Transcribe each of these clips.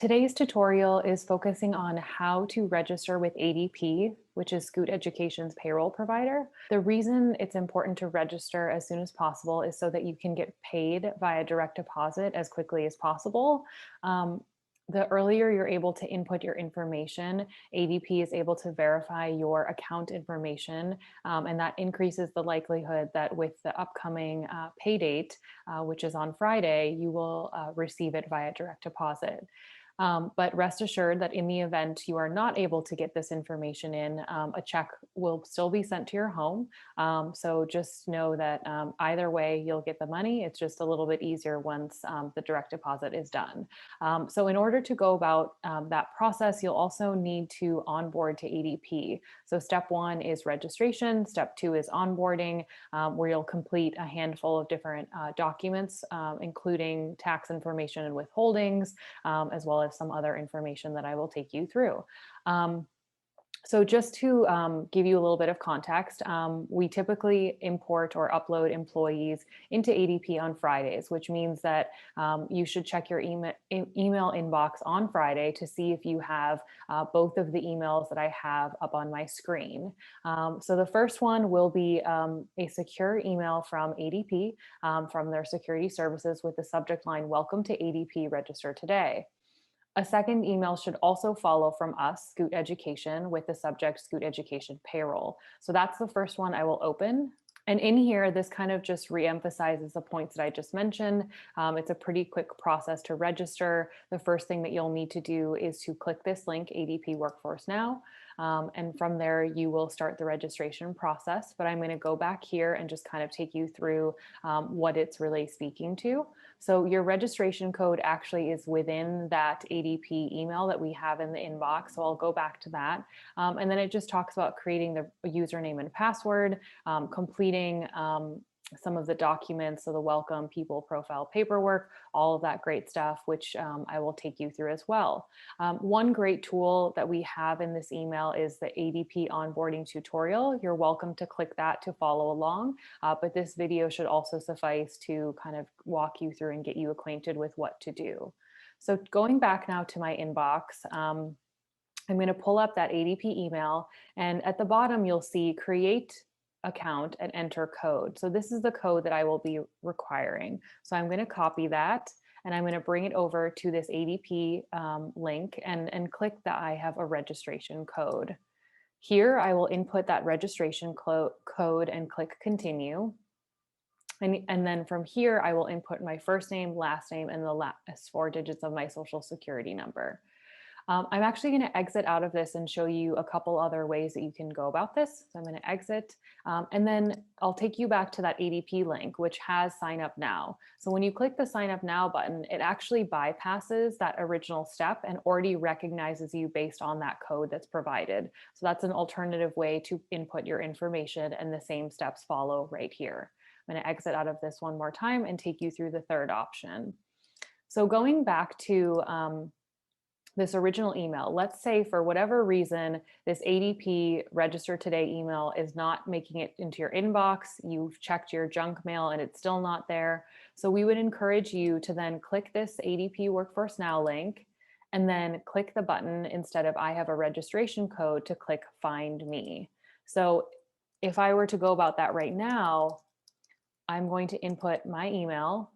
Today's tutorial is focusing on how to register with ADP, which is Scoot Education's payroll provider. The reason it's important to register as soon as possible is so that you can get paid via direct deposit as quickly as possible. Um, the earlier you're able to input your information, ADP is able to verify your account information, and that increases the likelihood that with the upcoming pay date, which is on Friday, you will receive it via direct deposit. But rest assured that in the event you are not able to get this information in, a check will still be sent to your home. So just know that either way, you'll get the money. It's just a little bit easier once the direct deposit is done. So in order to go about that process, you'll also need to onboard to ADP. So step one is registration. Step two is onboarding, where you'll complete a handful of different documents, including tax information and withholdings, as well as some other information that I will take you through. So just to give you a little bit of context, we typically import or upload employees into ADP on Fridays, which means that you should check your email inbox on Friday to see if you have both of the emails that I have up on my screen. So the first one will be a secure email from ADP, from their security services with the subject line, "Welcome to ADP, register today." A second email should also follow from us, Scoot Education, with the subject Scoot Education Payroll. So that's the first one I will open. And in here, this kind of just reemphasizes the points that I just mentioned. It's a pretty quick process to register. The first thing that you'll need to do is to click this link, ADP Workforce Now. And from there, you will start the registration process. But I'm going to go back here and just kind of take you through what it's really speaking to. So your registration code actually is within that ADP email that we have in the inbox. So I'll go back to that. And then it just talks about creating the username and password, completing some of the documents, so the welcome, people profile paperwork, all of that great stuff, which I will take you through as well. One great tool that we have in this email is the ADP onboarding tutorial. You're welcome to click that to follow along, but this video should also suffice to kind of walk you through and get you acquainted with what to do. So going back now to my inbox, I'm going to pull up that ADP email, and at the bottom you'll see create account and enter code. So this is the code that I will be requiring. So I'm going to copy that and I'm going to bring it over to this ADP link and click that I have a registration code. Here I will input that registration code and click continue. And then from here, I will input my first name, last name, and the last four digits of my social security number. I'm actually going to exit out of this and show you a couple other ways that you can go about this. So I'm going to exit, and then I'll take you back to that ADP link, which has sign up now. So when you click the sign up now button, it actually bypasses that original step and already recognizes you based on that code that's provided. So that's an alternative way to input your information, and the same steps follow right here. I'm going to exit out of this one more time and take you through the third option. So going back to this original email, let's say for whatever reason, this ADP register today email is not making it into your inbox. You've checked your junk mail and it's still not there. So we would encourage you to then click this ADP Workforce Now link and then click the button instead of I have a registration code to click find me. So if I were to go about that right now, I'm going to input my email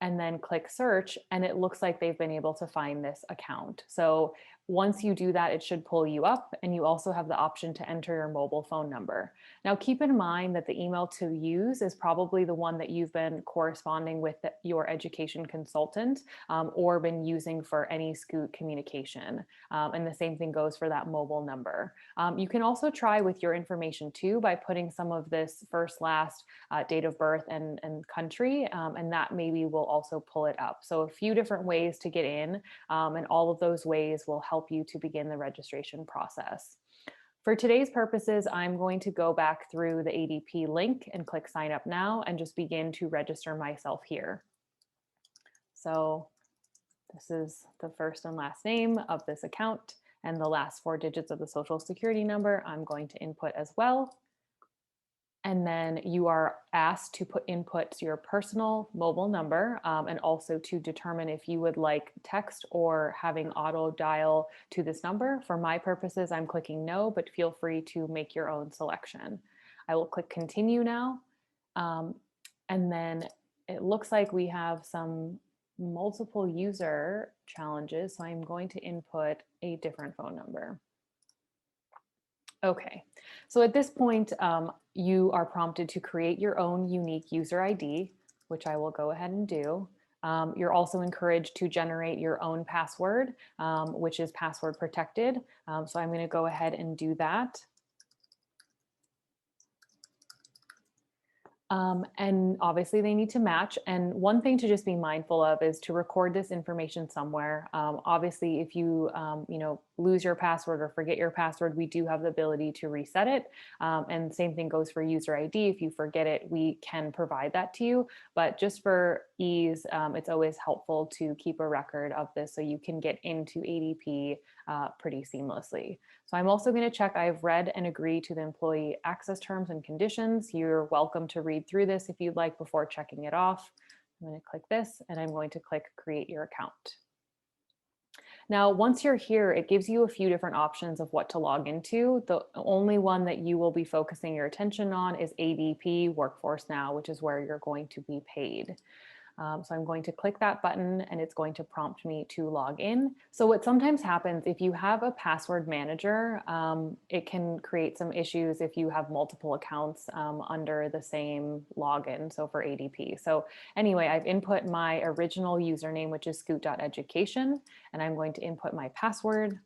and then click search, and it looks like they've been able to find this account. So once you do that, it should pull you up, and you also have the option to enter your mobile phone number. Now, keep in mind that the email to use is probably the one that you've been corresponding with your education consultant or been using for any Scoot communication. And the same thing goes for that mobile number. You can also try with your information too by putting some of this first, last, date of birth and country, and that maybe will also pull it up. So a few different ways to get in, and all of those ways will help you to begin the registration process. For today's purposes, I'm going to go back through the ADP link and click sign up now and just begin to register myself here. So this is the first and last name of this account, and the last four digits of the social security number I'm going to input as well. And then you are asked to input your personal mobile number, and also to determine if you would like text or having auto dial to this number. For my purposes, I'm clicking no, but feel free to make your own selection. I will click continue now. Um, and then it looks like we have some multiple user challenges. So I'm going to input a different phone number. Okay, so at this point, you are prompted to create your own unique user ID, which I will go ahead and do. You're also encouraged to generate your own password, which is password protected. So I'm going to go ahead and do that. And obviously they need to match. And one thing to just be mindful of is to record this information somewhere. Obviously, if you, lose your password or forget your password, we do have the ability to reset it. And same thing goes for user ID. If you forget it, we can provide that to you. But just for ease, it's always helpful to keep a record of this so you can get into ADP pretty seamlessly. So I'm also going to check I've read and agree to the employee access terms and conditions. You're welcome to read through this if you'd like before checking it off. I'm going to click this and I'm going to click create your account. Now, once you're here, it gives you a few different options of what to log into. The only one that you will be focusing your attention on is ADP Workforce Now, which is where you're going to be paid. So I'm going to click that button and it's going to prompt me to log in. So what sometimes happens if you have a password manager, it can create some issues if you have multiple accounts under the same login. So for ADP. So anyway, I've input my original username, which is scoot.education, and I'm going to input my password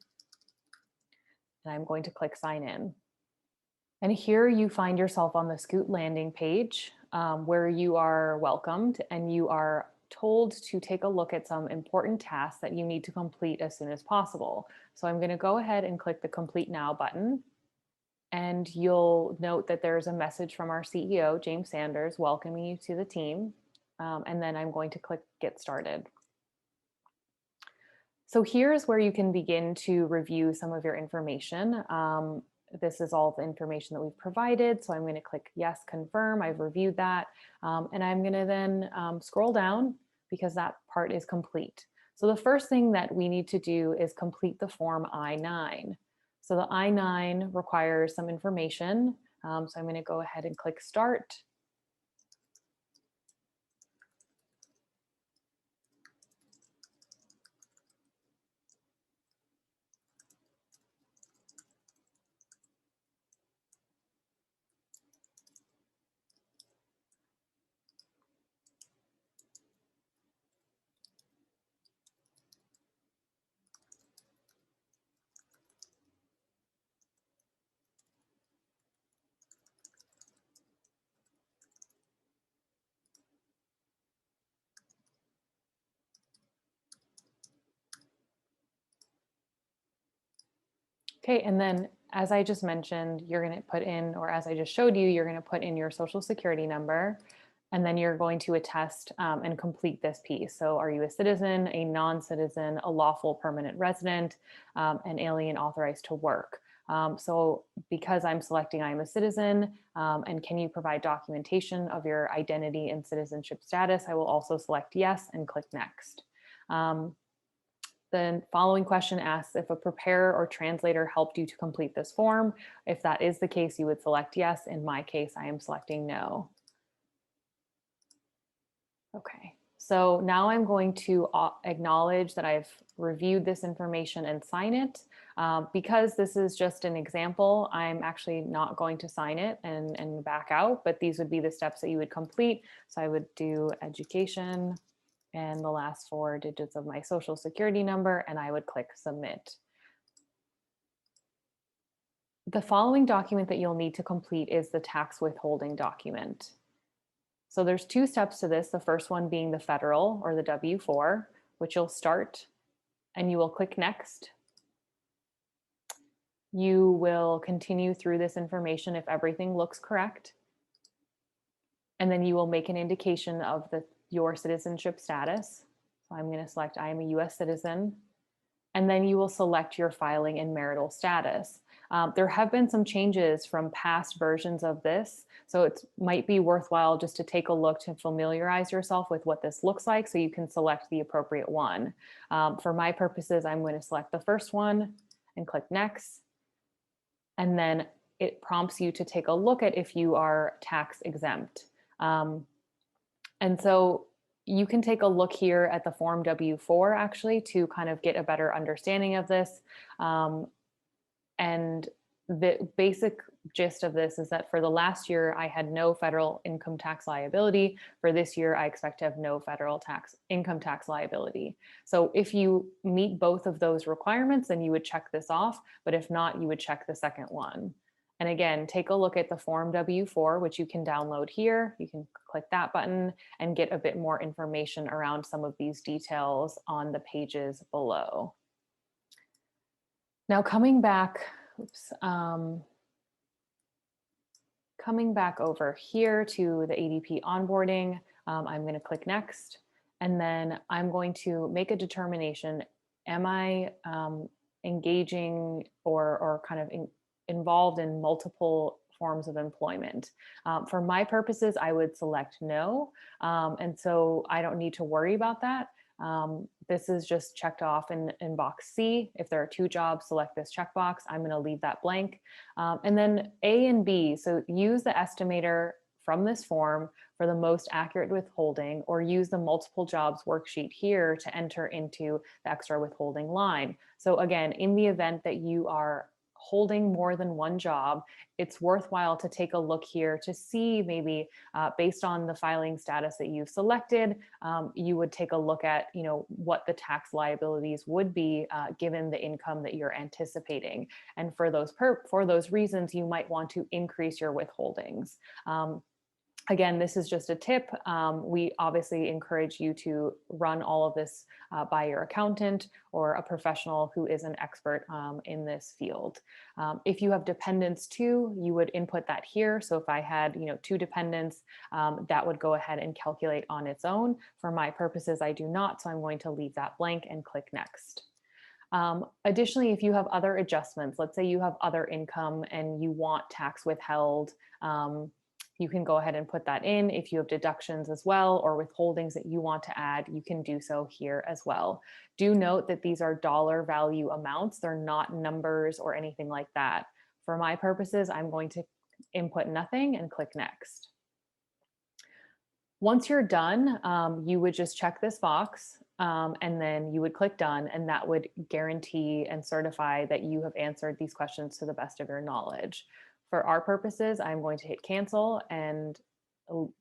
and I'm going to click sign in. And here you find yourself on the Scoot landing page where you are welcomed and you are told to take a look at some important tasks that you need to complete as soon as possible. So I'm going to go ahead and click the Complete Now button. And you'll note that there's a message from our CEO, James Sanders, welcoming you to the team. And then I'm going to click Get Started. So here's where you can begin to review some of your information. This is all the information that we've provided. So I'm going to click yes, confirm. I've reviewed that. And I'm going to then scroll down because that part is complete. So the first thing that we need to do is complete the form I-9. So the I-9 requires some information. So I'm going to go ahead and click start. Okay, and then as I just mentioned, you're going to put in, or as I just showed you, you're going to put in your social security number, and then you're going to attest and complete this piece. So are you a citizen, a non-citizen, a lawful permanent resident, an alien authorized to work? So because I'm selecting I'm a citizen, and can you provide documentation of your identity and citizenship status, I will also select yes and click next. The following question asks if a preparer or translator helped you to complete this form. If that is the case, you would select yes. In my case, I am selecting no. Okay, so now I'm going to acknowledge that I've reviewed this information and sign it. Because this is just an example, I'm actually not going to sign it and back out, but these would be the steps that you would complete. So I would do education and the last 4 digits of my social security number, and I would click submit. The following document that you'll need to complete is the tax withholding document. So there's 2 steps to this. The first one being the federal or the W-4, which you'll start and you will click next. You will continue through this information if everything looks correct. And then you will make an indication of your citizenship status. So I'm going to select I am a US citizen. And then you will select your filing and marital status. There have been some changes from past versions of this, so it might be worthwhile just to take a look to familiarize yourself with what this looks like so you can select the appropriate one. For my purposes, I'm going to select the first one and click next. And then it prompts you to take a look at if you are tax exempt. And so you can take a look here at the Form W-4 actually to kind of get a better understanding of this. And the basic gist of this is that for the last year, I had no federal income tax liability. For this year, I expect to have no federal income tax liability. So if you meet both of those requirements, then you would check this off. But if not, you would check the second one. And again, take a look at the Form W-4, which you can download here. You can click that button and get a bit more information around some of these details on the pages below. Now coming back, coming back over here to the ADP onboarding, I'm going to click next, and then I'm going to make a determination. Am I engaging or kind of involved in multiple forms of employment? For my purposes, I would select no. And so I don't need to worry about that. This is just checked off in box C. If there are 2 jobs, select this checkbox. I'm going to leave that blank. And then A and B, so use the estimator from this form for the most accurate withholding, or use the multiple jobs worksheet here to enter into the extra withholding line. So again, in the event that you are holding more than one job, it's worthwhile to take a look here to see maybe based on the filing status that you've selected, you would take a look at, what the tax liabilities would be given the income that you're anticipating. And for those reasons, you might want to increase your withholdings. Again, this is just a tip. We obviously encourage you to run all of this by your accountant or a professional who is an expert in this field. If you have dependents too, you would input that here. So if I had 2 dependents, that would go ahead and calculate on its own. For my purposes, I do not, so I'm going to leave that blank and click next. Additionally, if you have other adjustments, let's say you have other income and you want tax withheld, you can go ahead and put that in. If you have deductions as well or withholdings that you want to add, you can do so here as well. Do note that these are dollar value amounts. They're not numbers or anything like that. For my purposes, I'm going to input nothing and click next. Once you're done, you would just check this box and then you would click done, and that would guarantee and certify that you have answered these questions to the best of your knowledge. For our purposes, I'm going to hit cancel and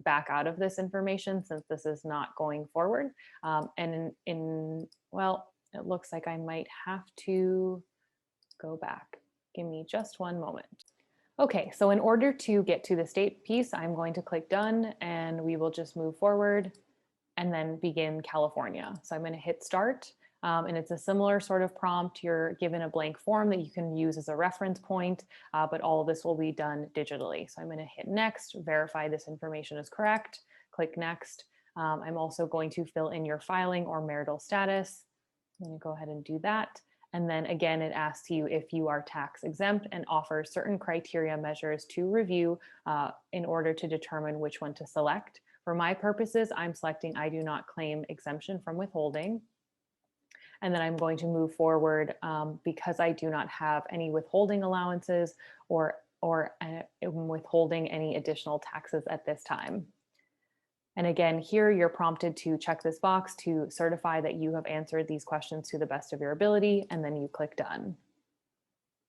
back out of this information since this is not going forward. And well, it looks like I might have to go back. Give me just one moment. Okay, so in order to get to the state piece, I'm going to click done and we will just move forward and then begin California. So I'm going to hit start. And it's a similar sort of prompt. You're given a blank form that you can use as a reference point, but all of this will be done digitally. So I'm going to hit next, verify this information is correct, click next. I'm also going to fill in your filing or marital status. I'm going to go ahead and do that. And then again, it asks you if you are tax exempt and offers certain criteria measures to review in order to determine which one to select. For my purposes, I'm selecting I do not claim exemption from withholding. And then I'm going to move forward because I do not have any withholding allowances or withholding any additional taxes at this time. And again, here you're prompted to check this box to certify that you have answered these questions to the best of your ability, and then you click done.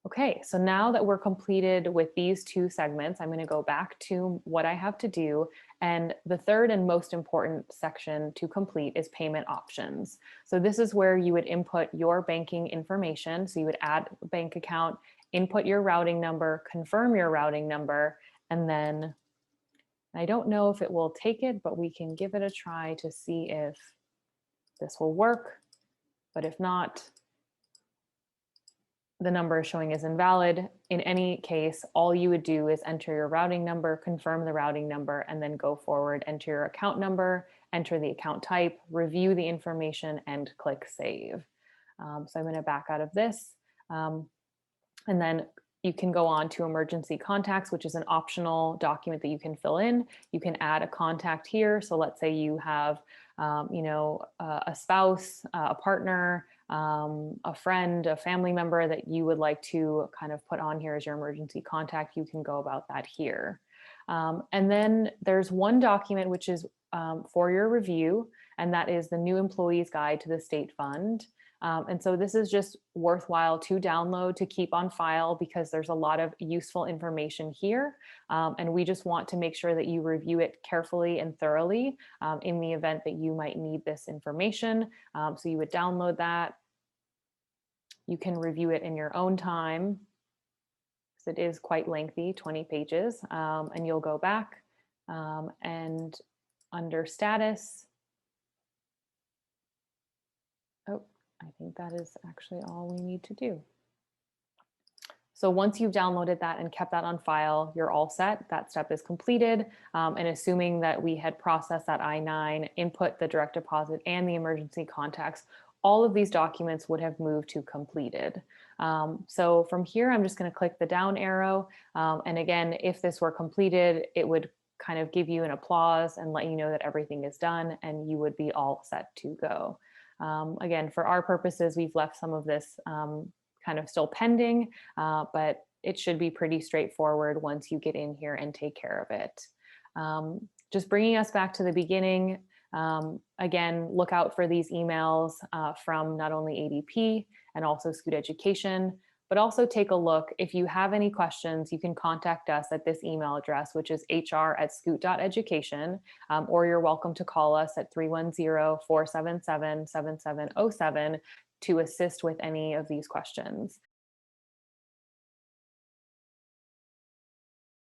Okay, so now that we're completed with these 2 segments, I'm going to go back to what I have to do. And the third and most important section to complete is payment options. So this is where you would input your banking information. So you would add a bank account, input your routing number, confirm your routing number, and then I don't know if it will take it, but we can give it a try to see if this will work. But if not, the number showing is invalid. In any case, all you would do is enter your routing number, confirm the routing number, and then go forward, enter your account number, enter the account type, review the information, and click save. So I'm going to back out of this. And then You can go on to emergency contacts, which is an optional document that you can fill in. You can add a contact here. So let's say you have, a spouse, a partner, a friend, a family member that you would like to kind of put on here as your emergency contact. You can go about that here. And then there's one document which is for your review, and that is the New Employees Guide to the State Fund. And so this is just worthwhile to download to keep on file because there's a lot of useful information here. And we just want to make sure that you review it carefully and thoroughly in the event that you might need this information. So you would download that. You can review it in your own time. It is quite lengthy, 20 pages, and you'll go back and under status. Oh, I think that is actually all we need to do. So once you've downloaded that and kept that on file, you're all set. That step is completed. And assuming that we had processed that I-9, input the direct deposit and the emergency contacts, all of these documents would have moved to completed. So from here, I'm just going to click the down arrow. And again, if this were completed, it would kind of give you an applause and let you know that everything is done and you would be all set to go. Again, for our purposes, we've left some of this kind of still pending, but it should be pretty straightforward once you get in here and take care of it. Just bringing us back to the beginning, again, look out for these emails from not only ADP and also Scoot Education, but also take a look. If you have any questions, you can contact us at this email address, which is hr@scoot.education, or you're welcome to call us at 310-477-7707 to assist with any of these questions.